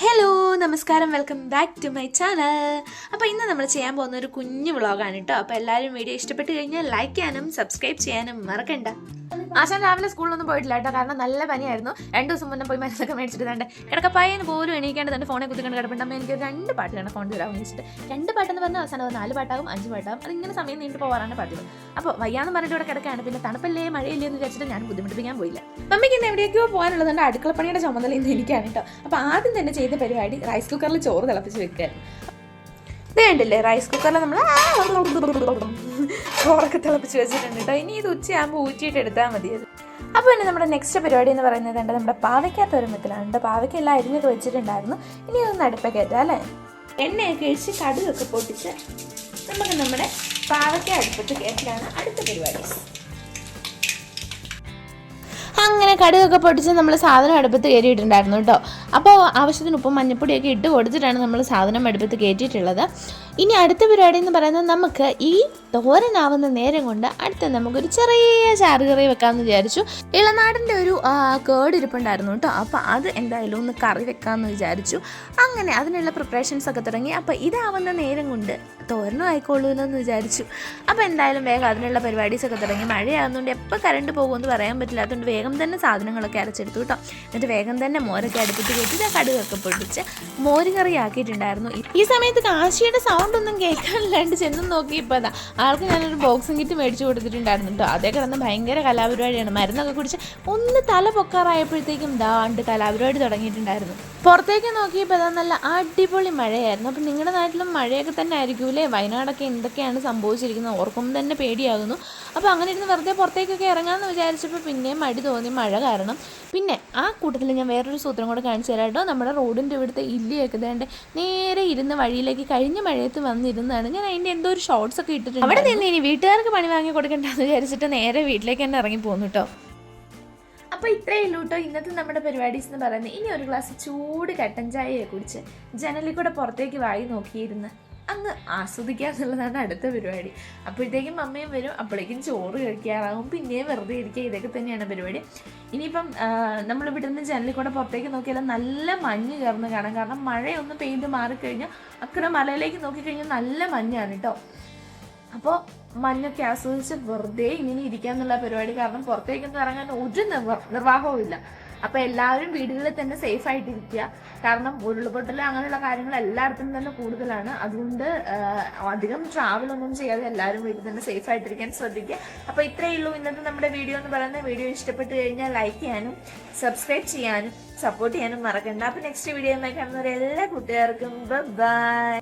Hello നമസ്കാരം, welcome back to my channel. അപ്പോൾ ഇന്ന് നമ്മൾ ചെയ്യാൻ പോകുന്ന ഒരു കുഞ്ഞു വ്ളോഗാണ് കേട്ടോ. അപ്പോൾ എല്ലാവരും വീഡിയോ ഇഷ്ടപ്പെട്ട് കഴിഞ്ഞാൽ ലൈക്ക് ചെയ്യാനും സബ്സ്ക്രൈബ് ചെയ്യാനും മറക്കണ്ട. ആശാൻ രാവിലെ സ്കൂളിലൊന്നും പോയിട്ടില്ല കേട്ടോ, കാരണം നല്ല പനിയായിരുന്നു. 2 ദിവസം മുന്നേ പോയി മരുന്നൊക്കെ മേടിച്ചിട്ടുണ്ട്. കിടക്കപ്പായന് പോലും എണീക്കാണ്ട് തന്നെ ഫോണെ കുത്തിക്കൊണ്ട് കിടപ്പുണ്ട്. എനിക്ക് 2 പാട്ട് വേണം ഫോൺ തരാമെന്ന് വെച്ചിട്ട്. 2 പാട്ടെന്ന് പറഞ്ഞാൽ അവസാനം 4 പാട്ടാകും 5 പാട്ടാകും. അതിങ്ങനെ സമയം നീണ്ടു പോകാറാണ് പതിവ്. അപ്പോൾ വയ്യാന്ന് പറഞ്ഞിട്ട് ഇവിടെ കിടക്കുകയാണ്. പിന്നെ തണുപ്പല്ലേ മഴയില്ലേ എന്ന് വിചാരിച്ചിട്ട് ഞാൻ ബുദ്ധിമുട്ടിപ്പിക്കാൻ പോയില്ല. മമ്മിക്ക് ഇന്ന് എവിടെയൊക്കെയോ പോകാനുള്ളതുകൊണ്ട് അടുക്കളപ്പണിയുടെ ചുമതല ഇന്ന് എനിക്കാണ് കേട്ടോ. അപ്പോൾ ആദ്യം തന്നെ ചെയ്ത പരിപാടി റൈസ് കുക്കറിൽ ചോറ് തിളപ്പിച്ച് വെക്കുകയായിരുന്നു. ഇത് കണ്ടില്ലേ, റൈസ് കുക്കറിൽ നമ്മൾ ചോറൊക്കെ തിളപ്പിച്ച് വെച്ചിട്ടുണ്ട് കേട്ടോ. ഇനി ഇത് ഉച്ചയാകുമ്പോൾ ഊറ്റിയിട്ട് എടുത്താൽ മതിയത്. അപ്പോൾ പിന്നെ നമ്മുടെ നെക്സ്റ്റ് പരിപാടി എന്ന് പറയുന്നത് നമ്മുടെ പാവയ്ക്കാത്ത ഒരുമത്തിലാണ്. പാവയ്ക്കെല്ലാം അരിഞ്ഞൊക്കെ വെച്ചിട്ടുണ്ടായിരുന്നു. ഇനി അതൊന്ന് അടുപ്പൊക്കെ കയറ്റാം അല്ലേ. എണ്ണയൊക്കെ ഒഴിച്ച് കടുകൊക്കെ പൊട്ടിച്ച് നമുക്ക് നമ്മുടെ പാവയ്ക്ക അടുപ്പത്ത് കയറ്റലാണ് അടുത്ത പരിപാടി. അങ്ങനെ കടുകൊക്കെ പൊട്ടിച്ച് നമ്മൾ സാധനം അടുപ്പത്ത് കയറ്റിയിട്ടുണ്ടായിരുന്നു കേട്ടോ. അപ്പോൾ ആവശ്യത്തിന് ഉപ്പും മഞ്ഞപ്പൊടിയൊക്കെ ഇട്ട് കൊടുത്തിട്ടാണ് നമ്മൾ സാധനം അടുപ്പത്ത് കയറ്റിയിട്ടുള്ളത്. ഇനി അടുത്ത പരിപാടി എന്ന് പറയുന്നത് നമുക്ക് ഈ തോരനാവുന്ന നേരം കൊണ്ട് അടുത്ത നമുക്കൊരു ചെറിയ ചാറുകറി വെക്കാമെന്ന് വിചാരിച്ചു. ഇളനാടിൻ്റെ ഒരു കേടിരിപ്പുണ്ടായിരുന്നു കേട്ടോ. അപ്പോൾ അത് എന്തായാലും ഒന്ന് കറി വെക്കാമെന്ന് വിചാരിച്ചു. അങ്ങനെ അതിനുള്ള പ്രിപ്പറേഷൻസ് ഒക്കെ തുടങ്ങി. അപ്പോൾ ഇതാവുന്ന നേരം കൊണ്ട് തോരനും ആയിക്കോളൂല്ലോ എന്ന് വിചാരിച്ചു. അപ്പോൾ എന്തായാലും വേഗം അതിനുള്ള പരിപാടീസൊക്കെ തുടങ്ങി. മഴയാകുന്നതുകൊണ്ട് എപ്പോൾ കറണ്ട് പോകുമെന്ന് പറയാൻ പറ്റില്ല. അതുകൊണ്ട് വേഗം തന്നെ സാധനങ്ങളൊക്കെ അരച്ചെടുത്തു കേട്ടോ. എന്നിട്ട് വേഗം തന്നെ മോരൊക്കെ അടുപ്പിട്ട് കയറ്റി കടുകൊക്കെ പൊട്ടിച്ച് മോര് കറി ആക്കിയിട്ടുണ്ടായിരുന്നു. ഈ സമയത്ത് കാശിയുടെ സൗണ്ട് ഒന്നും കേൾക്കാനില്ലാണ്ട് ചെന്നും നോക്കിയപ്പോൾ അതാ ആൾക്ക് ഞാനൊരു ബോക്സിംഗ് കിറ്റ് മേടിച്ച് കൊടുത്തിട്ടുണ്ടായിരുന്നു കേട്ടോ. അതേ കിടന്ന് ഭയങ്കര കലാപരിപാടിയാണ്. മരുന്നൊക്കെ കുടിച്ച് ഒന്ന് തല പൊക്കാറായപ്പോഴത്തേക്കും ദാണ്ട് കലാപരിപാടി തുടങ്ങിയിട്ടുണ്ടായിരുന്നു. പുറത്തേക്ക് നോക്കിയപ്പോൾ അതാ നല്ല അടിപൊളി മഴയായിരുന്നു. അപ്പം നിങ്ങളുടെ നാട്ടിലും മഴയൊക്കെ തന്നെ ആയിരിക്കൂലേ? വയനാടൊക്കെ എന്തൊക്കെയാണ് സംഭവിച്ചിരിക്കുന്നത് ഓർക്കുമ്പോൾ തന്നെ പേടിയാകുന്നു. അപ്പോൾ അങ്ങനെ ഇരുന്ന് വെറുതെ പുറത്തേക്കൊക്കെ ഇറങ്ങാമെന്ന് വിചാരിച്ചപ്പോൾ പിന്നെയും മടി തോന്നി മഴ കാരണം. പിന്നെ ആ കൂട്ടത്തിൽ ഞാൻ വേറൊരു സൂത്രം കൂടെ കാണിച്ചു തരാം കേട്ടോ. നമ്മുടെ റോഡിൻ്റെ ഇവിടുത്തെ ഇല്ലിയൊക്കെ ഇതേണ്ട നേരെ ഇരുന്ന് വഴിയിലേക്ക് കഴിഞ്ഞ മഴയത്ത് വന്നിരുന്നതാണ്. ഞാൻ അതിൻ്റെ എന്തോ ഒരു ഷോർട്സ് ഒക്കെ ഇട്ടിട്ടുണ്ട്. അവിടെ നിന്ന് ഇനി വീട്ടുകാർക്ക് പണി വാങ്ങി കൊടുക്കണ്ടെന്ന് വിചാരിച്ചിട്ട് നേരെ വീട്ടിലേക്ക് തന്നെ ഇറങ്ങി പോന്നു കേട്ടോ. അപ്പോൾ ഇത്രയേ ഉള്ളൂ കേട്ടോ ഇന്നത്തെ നമ്മുടെ പരിപാടീസ് എന്ന് പറയുന്നത്. ഇനി ഒരു ഗ്ലാസ് ചൂട് കട്ടൻ ചായയെ കുടിച്ച് ജനലിൽ കൂടെ പുറത്തേക്ക് വായി നോക്കിയിരുന്ന് അങ്ങ് ആസ്വദിക്കുക എന്നുള്ളതാണ് അടുത്ത പരിപാടി. അപ്പോഴത്തേക്കും അമ്മയും വരും, അപ്പോഴേക്കും ചോറ് കഴിക്കാറാകും, പിന്നെയും വെറുതെ ഇരിക്കുക. ഇതൊക്കെ തന്നെയാണ് പരിപാടി. ഇനിയിപ്പം നമ്മളിവിടെ നിന്ന് ജനലിൽ കൂടെ പുറത്തേക്ക് നോക്കിയാൽ നല്ല മഞ്ഞ് കയറുന്ന കാണാം. കാരണം മഴയൊന്ന് പെയ്ത് മാറിക്കഴിഞ്ഞാൽ അക്കരെ മലയിലേക്ക് നോക്കിക്കഴിഞ്ഞാൽ നല്ല മഞ്ഞാണ് കേട്ടോ. അപ്പോൾ മഞ്ഞൊക്കെ ആസ്വദിച്ച് വെറുതെ ഇങ്ങനെ ഇരിക്കാന്നുള്ള പരിപാടി. കാരണം പുറത്തേക്കൊന്നും ഇറങ്ങാൻ ഒരു നിർവാഹവും ഇല്ല. അപ്പോൾ എല്ലാവരും വീടുകളിൽ തന്നെ സേഫ് ആയിട്ടിരിക്കുക. കാരണം ഉരുൾപൊട്ടൽ അങ്ങനെയുള്ള കാര്യങ്ങൾ എല്ലായിടത്തും തന്നെ കൂടുതലാണ്. അതുകൊണ്ട് അധികം ട്രാവലൊന്നും ചെയ്യാതെ എല്ലാവരും വീട്ടിൽ തന്നെ സേഫ് ആയിട്ടിരിക്കാൻ ശ്രദ്ധിക്കുക. അപ്പോൾ ഇത്രയേ ഉള്ളൂ ഇന്നത്തെ നമ്മുടെ വീഡിയോ എന്ന് പറയുന്നത്. വീഡിയോ ഇഷ്ടപ്പെട്ട് കഴിഞ്ഞാൽ ലൈക്ക് ചെയ്യാനും സബ്സ്ക്രൈബ് ചെയ്യാനും സപ്പോർട്ട് ചെയ്യാനും മറക്കണ്ട. അപ്പോൾ നെക്സ്റ്റ് വീഡിയോയുമായി കാണുന്നവരെ എല്ലാ കൂട്ടുകാർക്കും ബൈ.